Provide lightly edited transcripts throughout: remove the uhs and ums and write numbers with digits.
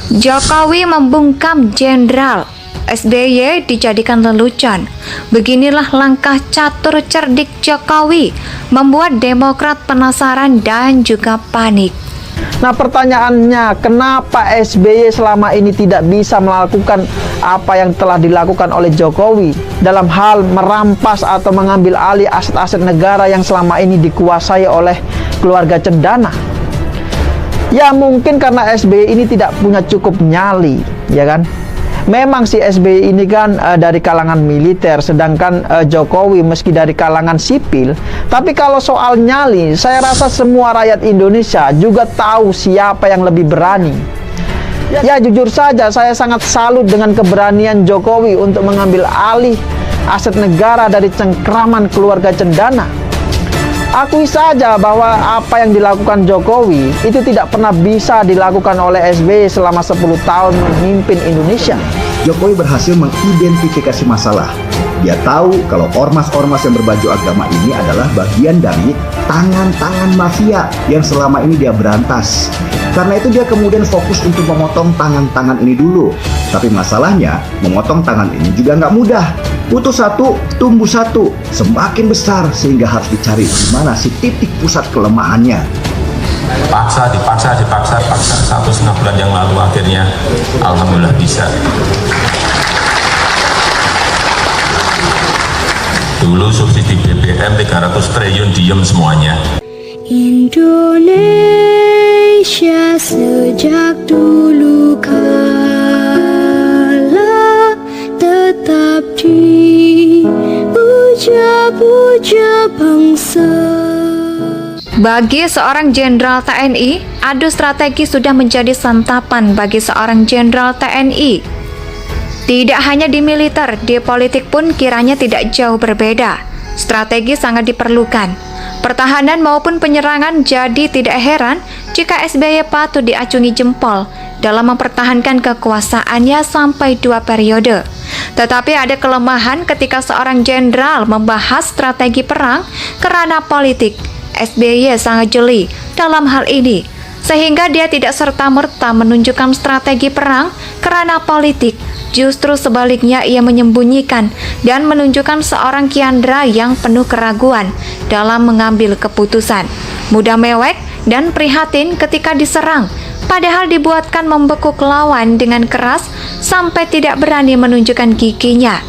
Jokowi membungkam Jenderal, SBY dijadikan lelucon. Beginilah langkah catur cerdik Jokowi membuat Demokrat penasaran dan juga panik. Nah, pertanyaannya, kenapa SBY selama ini tidak bisa melakukan apa yang telah dilakukan oleh Jokowi dalam hal merampas atau mengambil alih aset-aset negara yang selama ini dikuasai oleh keluarga cendana? Ya mungkin karena SBY ini tidak punya cukup nyali, ya kan? Memang si SBY ini kan dari kalangan militer, sedangkan Jokowi meski dari kalangan sipil. Tapi kalau soal nyali, saya rasa semua rakyat Indonesia juga tahu siapa yang lebih berani. Ya jujur saja, saya sangat salut dengan keberanian Jokowi untuk mengambil alih aset negara dari cengkraman keluarga cendana. Akui saja bahwa apa yang dilakukan Jokowi itu tidak pernah bisa dilakukan oleh SBY selama 10 tahun memimpin Indonesia. Jokowi berhasil mengidentifikasi masalah. Dia tahu kalau ormas-ormas yang berbaju agama ini adalah bagian dari tangan-tangan mafia yang selama ini dia berantas. Karena itu dia kemudian fokus untuk memotong tangan-tangan ini dulu. Tapi masalahnya, memotong tangan ini juga nggak mudah. Putus satu, tumbuh satu, semakin besar sehingga harus dicari di mana si titik pusat kelemahannya. Dipaksa 1,5 bulan yang lalu akhirnya alhamdulillah bisa. Dulu subsidi BBM 300 triliun diem semuanya. Indonesia sejak dulu kala tetap dipuja-puja bangsa. Bagi seorang jenderal TNI, adu strategi sudah menjadi santapan bagi seorang jenderal TNI. Tidak hanya di militer, di politik pun kiranya tidak jauh berbeda. Strategi sangat diperlukan. Pertahanan maupun penyerangan, jadi tidak heran jika SBY patut diacungi jempol dalam mempertahankan kekuasaannya sampai 2 periode. Tetapi ada kelemahan ketika seorang jenderal membahas strategi perang kerana politik. SBY sangat jeli dalam hal ini, sehingga dia tidak serta-merta menunjukkan strategi perang kerana politik. Justru sebaliknya, ia menyembunyikan dan menunjukkan seorang Kiandra yang penuh keraguan dalam mengambil keputusan, mudah mewek dan prihatin ketika diserang, padahal dibuatkan membekuk lawan dengan keras sampai tidak berani menunjukkan giginya.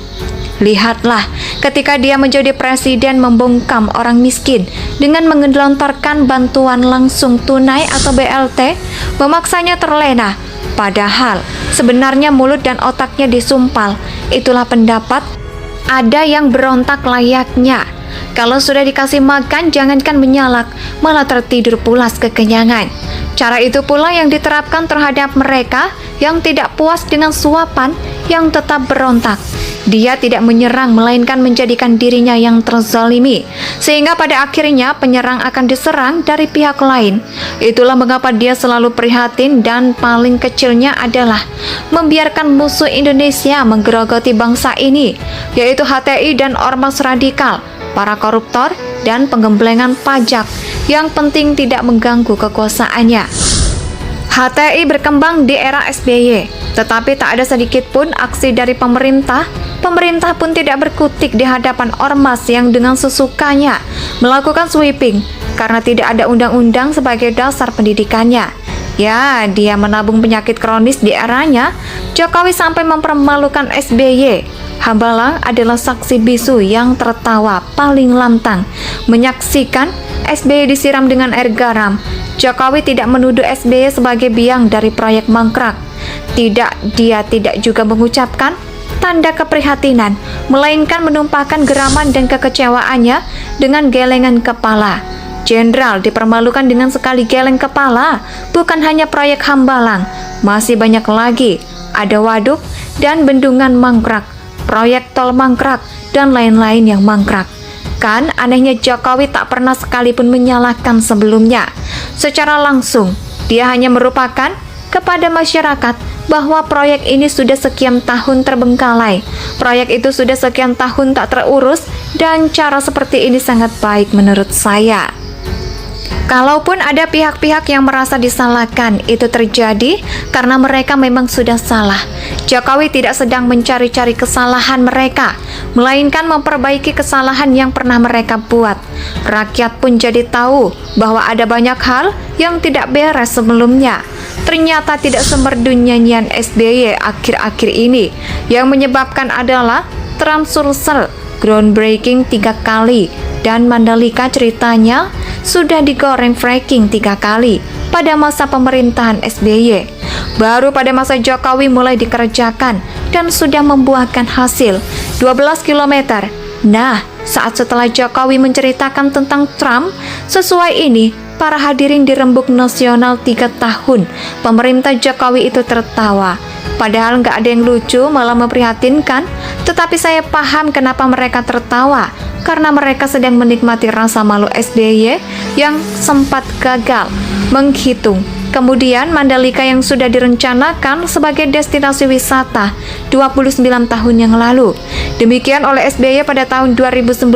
Lihatlah, ketika dia menjadi presiden membungkam orang miskin dengan menggelontorkan bantuan langsung tunai atau BLT, memaksanya terlena. Padahal sebenarnya mulut dan otaknya disumpal. Itulah pendapat ada yang berontak layaknya. Kalau sudah dikasih makan, jangankan menyalak, malah tertidur pulas kekenyangan. Cara itu pula yang diterapkan terhadap mereka yang tidak puas dengan suapan, yang tetap berontak. Dia tidak menyerang, melainkan menjadikan dirinya yang terzalimi, sehingga pada akhirnya penyerang akan diserang dari pihak lain. Itulah mengapa dia selalu prihatin dan paling kecilnya adalah membiarkan musuh Indonesia menggerogoti bangsa ini, yaitu HTI dan ormas radikal, para koruptor, dan penggemblengan pajak. Yang penting tidak mengganggu kekuasaannya. HTI berkembang di era SBY, tetapi tak ada sedikit pun aksi dari pemerintah. Pemerintah pun tidak berkutik di hadapan ormas yang dengan sesukanya melakukan sweeping karena tidak ada undang-undang sebagai dasar pendidikannya. Ya, dia menabung penyakit kronis di eranya. Jokowi sampai mempermalukan SBY. Hambalang adalah saksi bisu yang tertawa paling lantang menyaksikan SBY disiram dengan air garam. Jokowi tidak menuduh SBY sebagai biang dari proyek mangkrak. Dia tidak juga mengucapkan tanda keprihatinan, melainkan menumpahkan geraman dan kekecewaannya dengan gelengan kepala. Jenderal dipermalukan dengan sekali geleng kepala. Bukan hanya proyek Hambalang, masih banyak lagi. Ada waduk dan bendungan mangkrak, proyek tol mangkrak, dan lain-lain yang mangkrak. Kan anehnya Jokowi tak pernah sekalipun menyalahkan sebelumnya. Secara langsung, dia hanya merupakan kepada masyarakat bahwa proyek ini sudah sekian tahun terbengkalai. Proyek itu sudah sekian tahun tak terurus, dan cara seperti ini sangat baik menurut saya. Kalaupun ada pihak-pihak yang merasa disalahkan, itu terjadi karena mereka memang sudah salah. Jokowi tidak sedang mencari-cari kesalahan mereka, melainkan memperbaiki kesalahan yang pernah mereka buat. Rakyat pun jadi tahu bahwa ada banyak hal yang tidak beres sebelumnya. Ternyata tidak semerdu nyanyian SBY akhir-akhir ini. Yang menyebabkan adalah Trans Sulsel, groundbreaking 3 kali, dan Mandalika ceritanya sudah digoreng fracking 3 kali pada masa pemerintahan SBY. Baru pada masa Jokowi mulai dikerjakan dan sudah membuahkan hasil 12 km. Nah, saat setelah Jokowi menceritakan tentang Trump, sesuai ini, para hadirin di Rembuk Nasional 3 tahun pemerintah Jokowi itu tertawa. Padahal nggak ada yang lucu, malah memprihatinkan. Tetapi saya paham kenapa mereka tertawa, karena mereka sedang menikmati rasa malu SBY yang sempat gagal menghitung. Kemudian Mandalika yang sudah direncanakan sebagai destinasi wisata 29 tahun yang lalu. Demikian oleh SBY pada tahun 2011,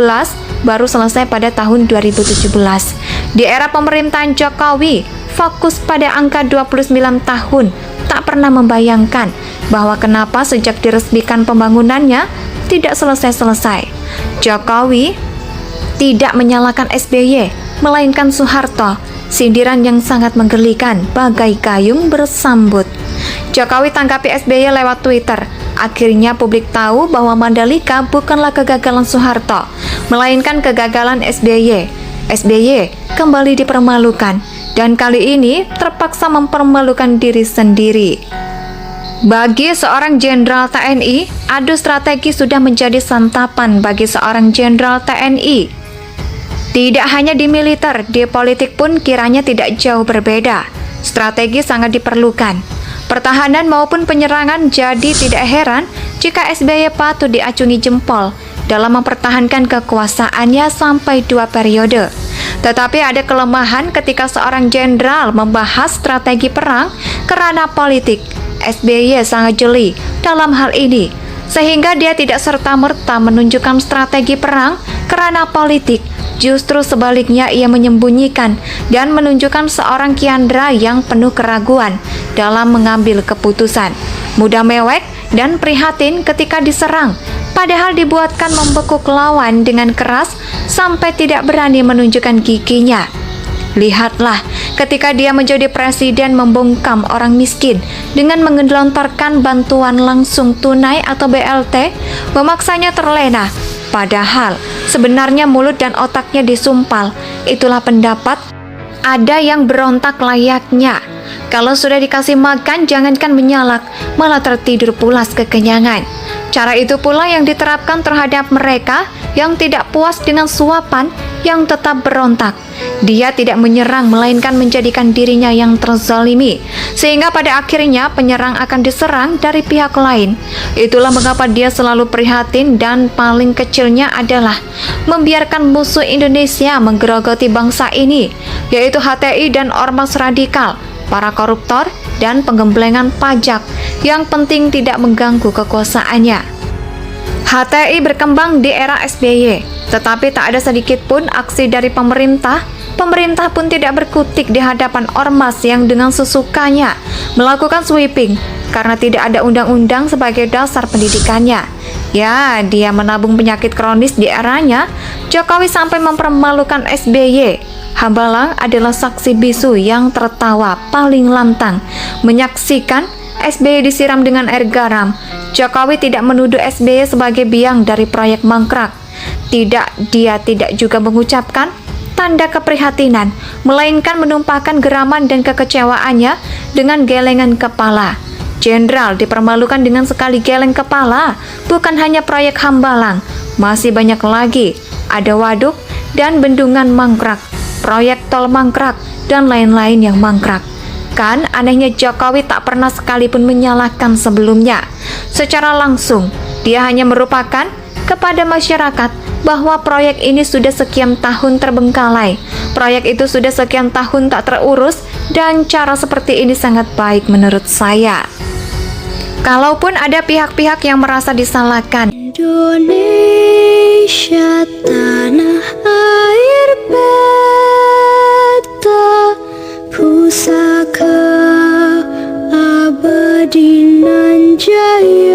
baru selesai pada tahun 2017. Di era pemerintahan Jokowi, fokus pada angka 29 tahun, tak pernah membayangkan bahwa kenapa sejak diresmikan pembangunannya tidak selesai-selesai. Jokowi tidak menyalahkan SBY, melainkan Soeharto. Sindiran yang sangat menggelikan, bagai gayung bersambut. Jokowi tanggapi SBY lewat Twitter. Akhirnya publik tahu bahwa Mandalika bukanlah kegagalan Soeharto, melainkan kegagalan SBY. SBY kembali dipermalukan, dan kali ini terpaksa mempermalukan diri sendiri. Bagi seorang jenderal TNI, adu strategi sudah menjadi santapan bagi seorang jenderal TNI. Tidak hanya di militer, di politik pun kiranya tidak jauh berbeda. Strategi sangat diperlukan. Pertahanan maupun penyerangan, jadi tidak heran jika SBY patut diacungi jempol dalam mempertahankan kekuasaannya sampai 2 periode. Tetapi ada kelemahan ketika seorang jenderal membahas strategi perang kerana politik. SBY sangat jeli dalam hal ini, sehingga dia tidak serta-merta menunjukkan strategi perang kerana politik. Justru sebaliknya, ia menyembunyikan dan menunjukkan seorang Kiandra yang penuh keraguan dalam mengambil keputusan, mudah mewek dan prihatin ketika diserang, padahal dibuatkan membekuk lawan dengan keras sampai tidak berani menunjukkan giginya. Lihatlah, ketika dia menjadi presiden membungkam orang miskin dengan menggelontorkan bantuan langsung tunai atau BLT, memaksanya terlena. Padahal sebenarnya mulut dan otaknya disumpal. Itulah pendapat ada yang berontak layaknya. Kalau sudah dikasih makan, jangankan menyalak, malah tertidur pulas kekenyangan. Cara itu pula yang diterapkan terhadap mereka yang tidak puas dengan suapan, yang tetap berontak. Dia tidak menyerang, melainkan menjadikan dirinya yang terzalimi, sehingga pada akhirnya penyerang akan diserang dari pihak lain. Itulah mengapa dia selalu prihatin, dan paling kecilnya adalah membiarkan musuh Indonesia menggerogoti bangsa ini, yaitu HTI dan ormas radikal, para koruptor, dan penggemblengan pajak. Yang penting tidak mengganggu kekuasaannya. HTI berkembang di era SBY, tetapi tak ada sedikit pun aksi dari pemerintah. Pemerintah pun tidak berkutik di hadapan ormas yang dengan sesukanya melakukan sweeping karena tidak ada undang-undang sebagai dasar pendidikannya. Ya, dia menabung penyakit kronis di eranya. Jokowi sampai mempermalukan SBY. Hambalang adalah saksi bisu yang tertawa paling lantang menyaksikan SBY disiram dengan air garam. Jokowi tidak menuduh SBY sebagai biang dari proyek mangkrak. Dia tidak juga mengucapkan tanda keprihatinan, melainkan menumpahkan geraman dan kekecewaannya dengan gelengan kepala. Jenderal dipermalukan dengan sekali geleng kepala. Bukan hanya proyek Hambalang, masih banyak lagi. Ada waduk dan bendungan mangkrak, proyek tol mangkrak, dan lain-lain yang mangkrak. Kan anehnya Jokowi tak pernah sekalipun menyalahkan sebelumnya. Secara langsung, dia hanya merupakan kepada masyarakat bahwa proyek ini sudah sekian tahun terbengkalai. Proyek itu sudah sekian tahun tak terurus, dan cara seperti ini sangat baik menurut saya. Kalaupun ada pihak-pihak yang merasa disalahkan, Indonesia tanah air beta. Adinan Jaya.